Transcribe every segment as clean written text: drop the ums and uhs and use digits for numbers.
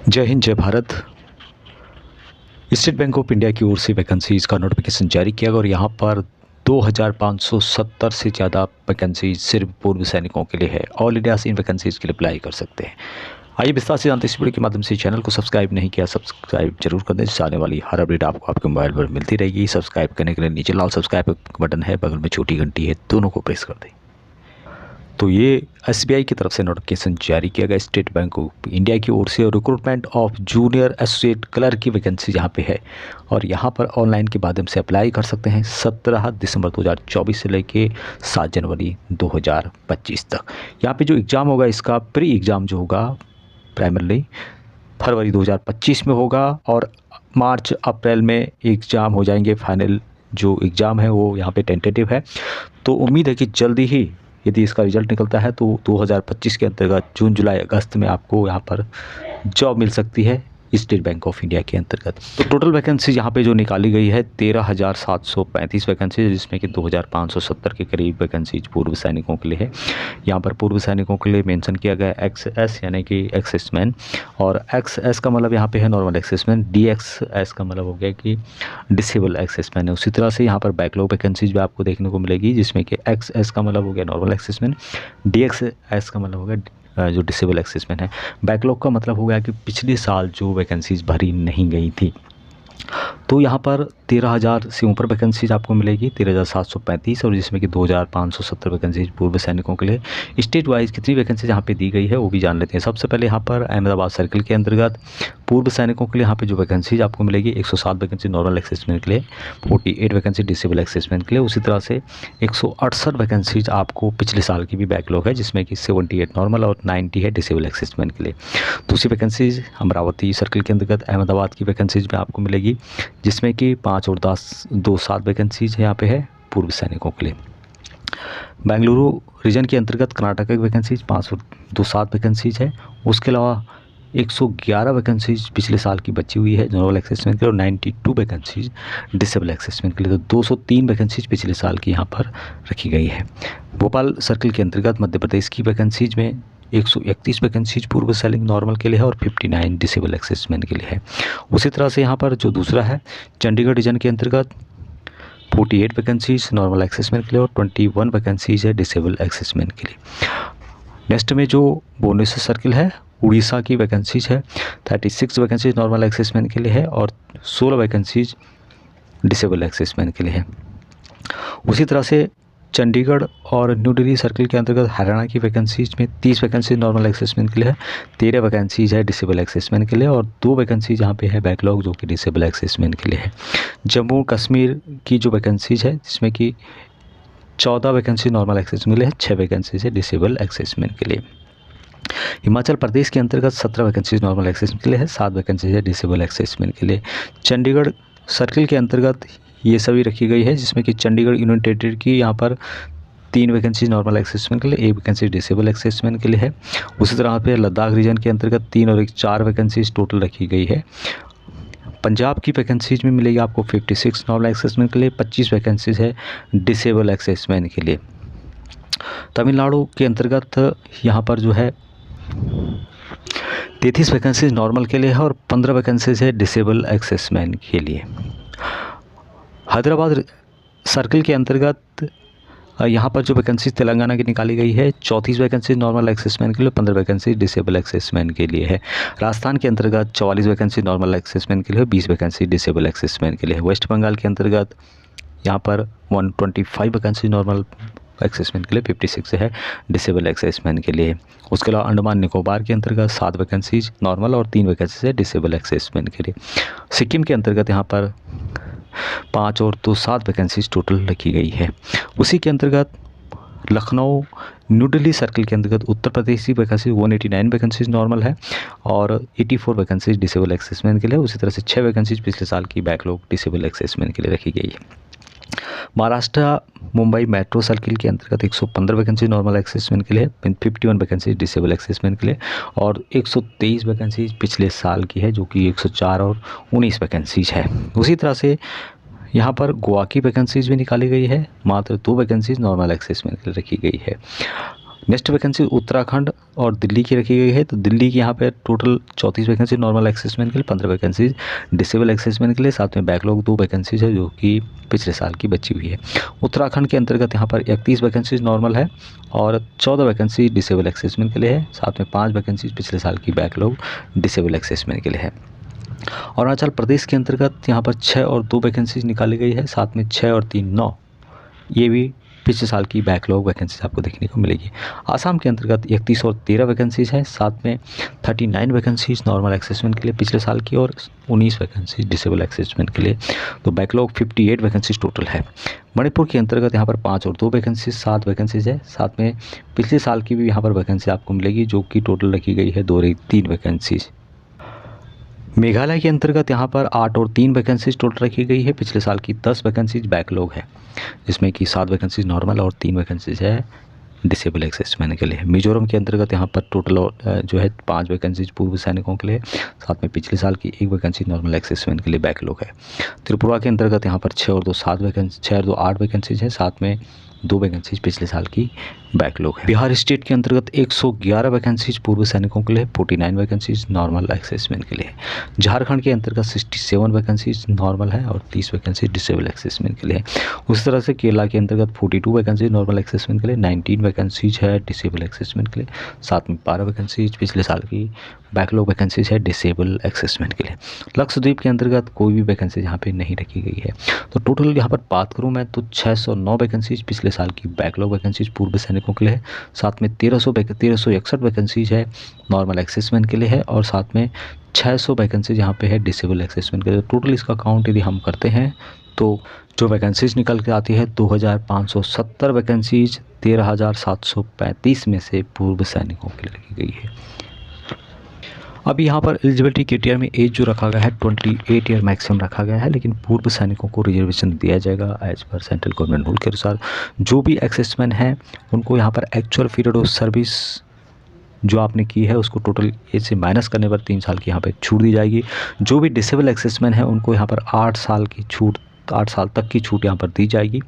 जय हिंद, जय Bharat. State bank of India की ओर से वैकेंसीज़ का नोटिफिकेशन जारी किया गया और यहाँ पर 2570 से ज़्यादा वैकेंसी सिर्फ पूर्व सैनिकों के लिए है। ऑल इंडिया इन वैकेंसीज़ के लिए अप्लाई कर सकते हैं। आइए विस्तार से जानते हैं इस वीडियो के माध्यम से। चैनल को सब्सक्राइब नहीं किया, सब्सक्राइब जरूर कर दें। जिससे आने वाली हर अपडेट आपको आपके मोबाइल पर मिलती रहेगी। सब्सक्राइब करने के लिए नीचे लाल सब्सक्राइब बटन है, बगल में छोटी घंटी है, दोनों को प्रेस कर दें। तो ये एसबीआई की तरफ से नोटिफिकेशन जारी किया गया स्टेट बैंक ऑफ इंडिया की ओर से। Recruitment of junior associate clerk की वैकेंसी यहाँ पे है और यहाँ पर ऑनलाइन के माध्यम से अप्लाई कर सकते हैं 17 दिसंबर 2024 से लेके 7 जनवरी 2025 तक। यहाँ पे जो एग्ज़ाम होगा, इसका प्री एग्ज़ाम जो होगा प्राइमरली फरवरी 2025 में होगा और मार्च अप्रैल में एग्ज़ाम हो जाएंगे। फाइनल जो एग्ज़ाम है वो यहाँ पे टेंटेटिव है। तो उम्मीद है कि जल्दी ही यदि इसका रिजल्ट निकलता है तो 2025 के अंतर्गत जून जुलाई अगस्त में आपको यहाँ पर जॉब मिल सकती है स्टेट बैंक ऑफ इंडिया के अंतर्गत। तो टोटल वैकेंसी यहाँ पे जो निकाली गई है 13,735 वैकेंसी है, जिसमें कि 2,570 के करीब वैकेंसीज पूर्व सैनिकों के लिए है। यहाँ पर पूर्व सैनिकों के लिए मेंशन किया गया XS यानी कि एक्सेसमैन, और XS का मतलब यहाँ पे है नॉर्मल एक्सेसमैन, DXS का मतलब हो गया कि डिसेबल एक्सेसमैन है। उसी तरह से यहाँ पर बैकलॉग वैकेंसीज भी आपको देखने को मिलेगी, जिसमें कि XS का मतलब हो गया नॉर्मल एक्सेसमैन, DXS का मतलब हो गया जो डिसेबल एक्सेसमैन है। बैकलॉग का मतलब हो गया कि पिछले साल जो वैकेंसीज़ भरी नहीं गई थी। तो यहाँ पर 13,000 से ऊपर वैकेंसीज आपको मिलेगी, 13,735, और जिसमें कि 2,570 वैकेंसीज पूर्व सैनिकों के लिए। स्टेट वाइज कितनी वैकेंसीज यहाँ पे दी गई है वो भी जान लेते हैं। सबसे पहले यहाँ पर अहमदाबाद सर्किल के अंतर्गत पूर्व सैनिकों के लिए यहाँ पे जो वैकेंसीज आपको मिलेगी 107 वैकेंसी नॉर्मल एक्सेसमेंट के लिए, 48 वैकेंसी डिसेबल एक्सेसमेंट के लिए। उसी तरह से 168 वैकेंसीज आपको पिछले साल की भी बैकलॉग है, जिसमें कि 78 नॉर्मल और 90 है डिसेबल एक्सेसमेंट के लिए। दूसरी वैकेंसीज अमरावती सर्किल के अंतर्गत अहमदाबाद की वैकेंसीज में आपको मिलेगी, जिसमें कि 5 और 7 वैकेंसीज है यहाँ पे है पूर्व सैनिकों के लिए। बेंगलुरु रीजन के अंतर्गत कर्नाटक की वैकेंसीज 5 और 7 वैकेंसीज है। उसके अलावा 111 वैकेंसीज पिछले साल की बची हुई है जनरल एक्सेसमेंट के लिए और 92 वैकेंसीज डिसेबल एक्सेसमेंट के लिए। तो 203 वैकेंसीज पिछले साल की यहाँ पर रखी गई है। भोपाल सर्किल के अंतर्गत मध्य प्रदेश की वैकेंसीज में 131 वैकेंसीज पूर्व सैनिक नॉर्मल के लिए है और 59 डिसेबल एक्सेसमेंट के लिए है। उसी तरह से यहाँ पर जो दूसरा है चंडीगढ़ रीजन के अंतर्गत 48 वैकेंसीज नॉर्मल एक्सेसमेंट के लिए और 21 वैकेंसीज है डिसेबल एक्सेसमेंट के लिए। नेक्स्ट में जो भुवनेश्वर सर्किल है उड़ीसा की वैकेंसीज है 36 वैकेंसीज नॉर्मल एक्सेसमेंट के लिए है और 16 वैकेंसीज डिसेबल एक्सेसमेंट के लिए है। उसी तरह से चंडीगढ़ और न्यू दिल्ली सर्किल के अंतर्गत हरियाणा की वैकेंसीज में 30 वैकेंसी नॉर्मल एक्सेसमेंट के लिए है, 13 वैकेंसीज है डिसेबल एक्सेसमेंट के लिए और 2 वैकेंसीज यहाँ पे है बैकलॉग जो कि डिसेबल एक्सेसमेंट के लिए है। जम्मू कश्मीर की जो वैकेंसीज है जिसमें कि 14 वैकेंसी नॉर्मल एक्सेसमेंट के लिए है, 6 वैकेंसीज है डिसेबल एक्सेसमेंट के लिए। हिमाचल प्रदेश के अंतर्गत 17 वैकेंसीज नॉर्मल एक्सेसमेंट के लिए है, 7 वैकेंसीज है डिसेबल एक्सेसमेंट के लिए। चंडीगढ़ सर्किल के अंतर्गत ये सभी रखी गई है, जिसमें कि चंडीगढ़ यूनियन टेरिटरी की यहाँ पर 3 वैकेंसी नॉर्मल एक्सेसमेंट के लिए, 1 वैकेंसी डिसेबल एक्सेसमेंट के लिए है। उसी तरह पे लद्दाख रीजन के अंतर्गत 3 और 4 वैकेंसीज टोटल रखी गई है। पंजाब की वैकेंसीज में मिलेगी आपको 56 नॉर्मल एक्सेसमेंट के लिए, 25 वैकेंसीज है डिसेबल एक्सेसमेंट के लिए। तमिलनाडु के अंतर्गत यहाँ पर जो है 33 वैकेंसीज नॉर्मल के लिए है और 15 वैकेंसीज है डिसेबल एक्सेसमेंट के लिए। हैदराबाद सर्किल के अंतर्गत यहाँ पर जो वैकेंसी तेलंगाना की निकाली गई है 34 वैकेंसी नॉर्मल एक्सेसमेंट के लिए, 15 वैकेंसी डिसेबल एक्सेसमेंट के लिए है। राजस्थान के अंतर्गत 44 वैकेंसी नॉर्मल एक्सेसमेंट के लिए, 20 वैकेंसी डिसेबल एक्सेसमेंट के लिए। वेस्ट बंगाल के अंतर्गत यहाँ पर 125 वैकेंसी नॉर्मल एक्सेसमेंट के लिए, 56 है डिसेबल एक्सेसमेंट के लिए। उसके अलावा अंडमान निकोबार के अंतर्गत 7 वैकेंसीज नॉर्मल और 3 वैकेंसीज है डिसेबल एक्सेसमेंट के लिए। सिक्किम के अंतर्गत यहाँ पर 5 और 2 7 वैकेंसीज टोटल रखी गई है। उसी के अंतर्गत लखनऊ न्यू दिल्ली सर्किल के अंतर्गत उत्तर प्रदेश की वैकेंसी 189 वैकेंसीज नॉर्मल है और 84 वैकेंसीज डिसेबल एक्सेसमेंट के लिए। उसी तरह से 6 वैकेंसीज पिछले साल की बैकलॉग डिसेबल एक्सेसमेंट के लिए रखी गई है। महाराष्ट्र मुंबई मेट्रो सर्किल के अंतर्गत 115 वैकेंसी नॉर्मल एक्सेसमेंट के लिए, 51 वैकेंसी डिसेबल एक्सेसमेंट के लिए और 123 वैकेंसी पिछले साल की है जो कि 104 और 19 वैकेंसीज है। उसी तरह से यहाँ पर गोवा की वैकेंसीज भी निकाली गई है, मात्र 2 वैकेंसीज नॉर्मल एक्सेसमेंट के लिए रखी गई है। नेक्स्ट वैकेंसी उत्तराखंड और दिल्ली की रखी गई है। तो दिल्ली की यहाँ पे टोटल 34 वैकेंसी नॉर्मल एक्सेसमेंट के लिए, 15 वैकेंसीज डिसेबल एक्सेसमेंट के लिए, साथ में बैकलॉग 2 वैकेंसीज है जो कि पिछले साल की बची हुई है। उत्तराखंड के अंतर्गत यहाँ पर 31 वैकेंसीज नॉर्मल है और 14 वैकेंसी डिसेबल एक्सेसमेंट के लिए है, साथ में 5 वैकेंसीज पिछले साल की बैकलॉग डिसेबल एक्सेसमेंट के लिए है। अरुणाचल प्रदेश के अंतर्गत यहाँ पर 6 और 2 वैकेंसीज निकाली गई है, साथ में 6 और 3 9, ये भी पिछले साल की बैकलॉग वैकेंसीज आपको देखने को मिलेगी। आसाम के अंतर्गत 31 और 13 वैकेंसीज हैं, साथ में 39 वैकेंसीज नॉर्मल एक्सेसमेंट के लिए पिछले साल की और 19 वैकेंसीज डिसेबल एक्सेसमेंट के लिए, तो बैकलॉग 58 वैकेंसीज टोटल है। मणिपुर के अंतर्गत यहाँ पर 5 और 2 वैकेंसीज 7 वैकेंसीज है, साथ में पिछले साल की भी यहाँ पर वैकेंसी आपको मिलेगी जो कि टोटल रखी गई है 3 वैकेंसीज। मेघालय के अंतर्गत यहाँ पर 8 और 3 वैकेंसीज टोटल रखी गई है, पिछले साल की 10 वैकेंसीज बैकलॉग है, जिसमें कि 7 वैकेंसीज नॉर्मल और 3 वैकेंसीज है डिसेबल एक्सेसमेंट के लिए। मिजोरम के अंतर्गत यहाँ पर टोटल जो है 5 वैकेंसीज पूर्व सैनिकों के लिए, साथ में पिछले साल की 1 वैकेंसी नॉर्मल एक्सेसमेंट के लिए बैकलॉग है। त्रिपुरा के अंतर्गत यहाँ पर 6 और 2 8 वैकेंसीज है, साथ में 2 वैकेंसीज पिछले साल की बैकलॉग है। बिहार स्टेट के अंतर्गत 111 वैकेंसीज पूर्व सैनिकों के लिए, 49 वैकेंसीज नॉर्मल एक्सेसमेंट के लिए। झारखंड के अंतर्गत 67 वैकेंसीज नॉर्मल है और 30 वैकेंसीज डिसेबल एक्सेसमेंट के लिए। उसी तरह से केरला के अंतर्गत 42 वैकेंसीज नॉर्मल एक्सेसमेंट के लिए, 19 वैकेंसीज है डिसेबल एक्सेसमेंट के लिए, साथ में 12 वैकेंसीज पिछले साल की बैकलॉग वैकेंसीज है डिसेबल एक्सेसमेंट के लिए। लक्षद्वीप के अंतर्गत कोई भी वैकेंसी यहाँ पे नहीं रखी गई है। तो टोटल यहाँ पर बात करूँ मैं तो 609 वैकेंसीज पिछले साल की बैकलॉग वैकेंसीज पूर्व सैनिकों के लिए है, साथ में 1361 वैकेंसीज है नॉर्मल एक्सेसमेंट के लिए है, और साथ में 600 वैकेंसीज यहाँ पे है डिसेबल एक्सेसमेंट के लिए। टोटल इसका काउंट यदि हम करते हैं तो जो वैकेंसीज निकल के आती है 2570 वैकेंसीज 13,735 में से पूर्व सैनिकों के लिए रखी गई है। अब यहाँ पर एलिजिबिलिटी क्राइटेरिया में एज जो रखा गया है 28 ईयर मैक्सिमम रखा गया है, लेकिन पूर्व सैनिकों को रिजर्वेशन दिया जाएगा as per central government rule के अनुसार। जो भी एक्सेसमैन हैं उनको यहाँ पर एक्चुअल पीरियड ऑफ सर्विस जो आपने की है उसको टोटल एज से माइनस करने पर 3 साल की यहाँ पर छूट दी जाएगी। जो भी डिसेबल एक्सेसमैन है उनको यहाँ पर 8 साल की छूट, 8 साल तक की छूट यहाँ पर दी जाएगी,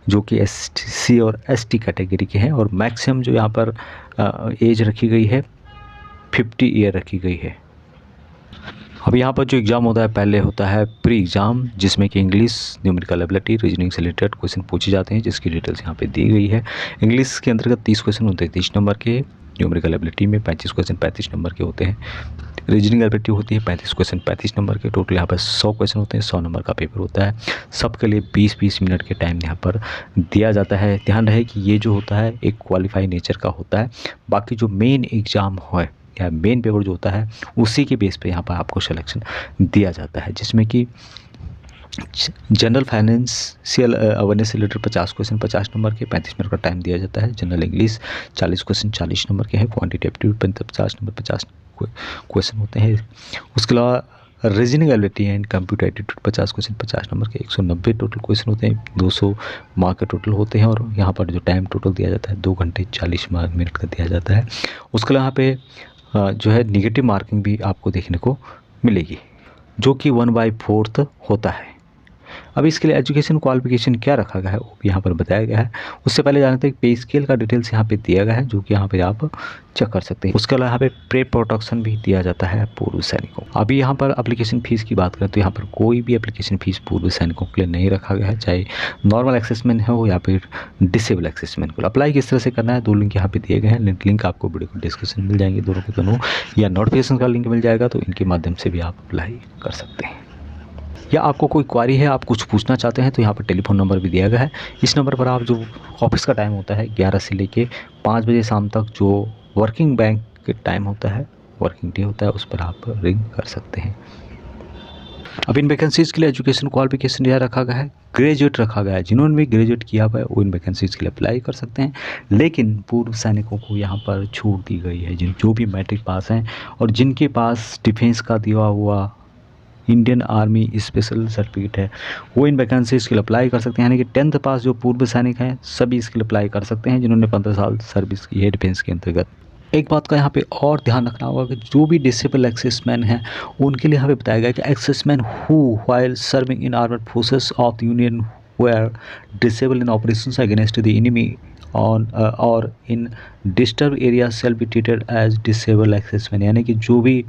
जो कि SC और ST कैटेगरी के हैं। और मैक्सिमम जो यहाँ पर एज रखी गई है 50 ईयर रखी गई है। अब यहाँ पर जो एग्ज़ाम होता है पहले होता है प्री एग्ज़ाम, जिसमें कि इंग्लिश, न्यूमेरिकल एबिलिटी, रीजनिंग से रिलेटेड क्वेश्चन पूछे जाते हैं, जिसकी डिटेल्स यहाँ पे दी गई है। इंग्लिश के अंतर्गत 30 क्वेश्चन होते हैं 30 नंबर के, न्यूमेरिकल एबिलिटी में 35 क्वेश्चन 35 नंबर के होते हैं, रीजनिंग एबिलिटी होती है 35 क्वेश्चन 35 नंबर के। टोटल यहाँ पर 100 क्वेश्चन होते हैं, 100 नंबर का पेपर होता है। सबके लिए 20-20 मिनट के टाइम यहाँ पर दिया जाता है। ध्यान रहे कि ये जो होता है एक क्वालिफाई नेचर का होता है, बाकी जो मेन एग्ज़ाम है या मेन पेपर जो होता है उसी के बेस पे यहाँ पर आपको सिलेक्शन दिया जाता है, जिसमें कि जनरल फाइनेंशियल अवेयरनेस से रिलेटेड 50 क्वेश्चन 50 नंबर के 35 मिनट का टाइम दिया जाता है। जनरल इंग्लिश 40 क्वेश्चन 40 नंबर के हैं। क्वांटिटी एप्टीट्यूड 50 नंबर 50 क्वेश्चन होते हैं। उसके अलावा reasoning ability and computer aptitude 50 question 50 number के 190 टोटल क्वेश्चन होते हैं, 200 मार्क के टोटल होते हैं। और यहाँ पर जो टाइम टोटल दिया जाता है 2 घंटे 40 मिनट का दिया जाता है। उसके अलावा यहाँ पे जो है निगेटिव मार्किंग भी आपको देखने को मिलेगी, जो कि 1/4 होता है। अब इसके लिए एजुकेशन क्वालिफिकेशन क्या रखा गया है वो भी यहाँ पर बताया गया है। उससे पहले जानते हैं पे स्केल का डिटेल्स यहाँ पे दिया गया है, जो कि यहाँ पे आप चेक कर सकते हैं। उसके अलावा यहाँ पे प्रे प्रोटेक्शन भी दिया जाता है पूर्व सैनिकों को। अभी यहाँ पर एप्लीकेशन फ़ीस की बात करें तो यहाँ पर कोई भी एप्लीकेशन फ़ीस पूर्व सैनिकों के लिए नहीं रखा गया है, चाहे नॉर्मल एक्सेसमेंट हो या फिर डिसेबल एक्सेसमेंट को। अप्लाई किस तरह से करना है 2 लिंक यहाँ पे दिए गए हैं। लिंक आपको वीडियो को डिस्क्रिप्शन मिल जाएंगे दोनों के दोनों, या नोटिफिकेशन का लिंक मिल जाएगा, तो इनके माध्यम से भी आप अप्लाई कर सकते हैं। या आपको कोई क्वारी है, आप कुछ पूछना चाहते हैं, तो यहाँ पर टेलीफोन नंबर भी दिया गया है। इस नंबर पर आप जो ऑफिस का टाइम होता है 11 से लेके 5 बजे शाम तक, जो वर्किंग बैंक के टाइम होता है, वर्किंग डे होता है, उस पर आप रिंग कर सकते हैं। अब इन वैकेंसीज़ के लिए एजुकेशन क्वालिफिकेशन यह रखा गया है, ग्रेजुएट रखा गया है। जिन्होंने भी ग्रेजुएट किया हुआ है वो इन वैकेंसीज़ के लिए अप्लाई कर सकते हैं, लेकिन पूर्व सैनिकों को यहाँ पर छूट दी गई है। जो भी मैट्रिक पास हैं और जिनके पास डिफेंस का दिया हुआ इंडियन आर्मी स्पेशल सर्टिफिकेट है, वो इन वैकेंसीज़ के लिए अप्लाई कर सकते हैं। यानी कि 10th पास जो पूर्व सैनिक हैं सभी इसके लिए अप्लाई कर सकते हैं, जिन्होंने 15 साल सर्विस की है डिफेंस के अंतर्गत। एक बात का यहाँ पे और ध्यान रखना होगा कि जो भी डिसेबल एक्सेसमैन हैं उनके लिए यहाँ पे बताया गया कि ex servicemen who while serving in armed forces of the union were disabled in operations against the enemy और in disturb area shall be treated as disabled ex servicemen, यानी कि जो भी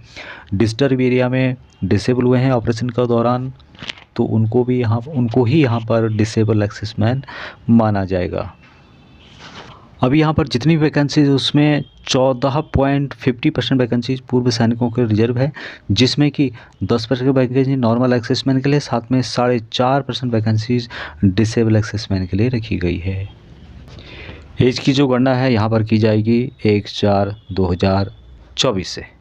डिस्टर्ब एरिया में डिसेबल हुए हैं ऑपरेशन के दौरान, तो उनको ही यहाँ पर डिसेबल एक्सेसमैन माना जाएगा। अभी यहाँ पर जितनी वैकेंसीज उसमें 14.50% वैकेंसीज पूर्व सैनिकों के रिजर्व है, जिसमें कि 10% वैकेंसी नॉर्मल एक्सेसमैन के लिए, साथ में 4.5% वैकेंसीज डिसेबल एक्सेसमैन के लिए रखी गई है। एज की जो गणना है यहाँ पर की जाएगी 1/4/2024 से।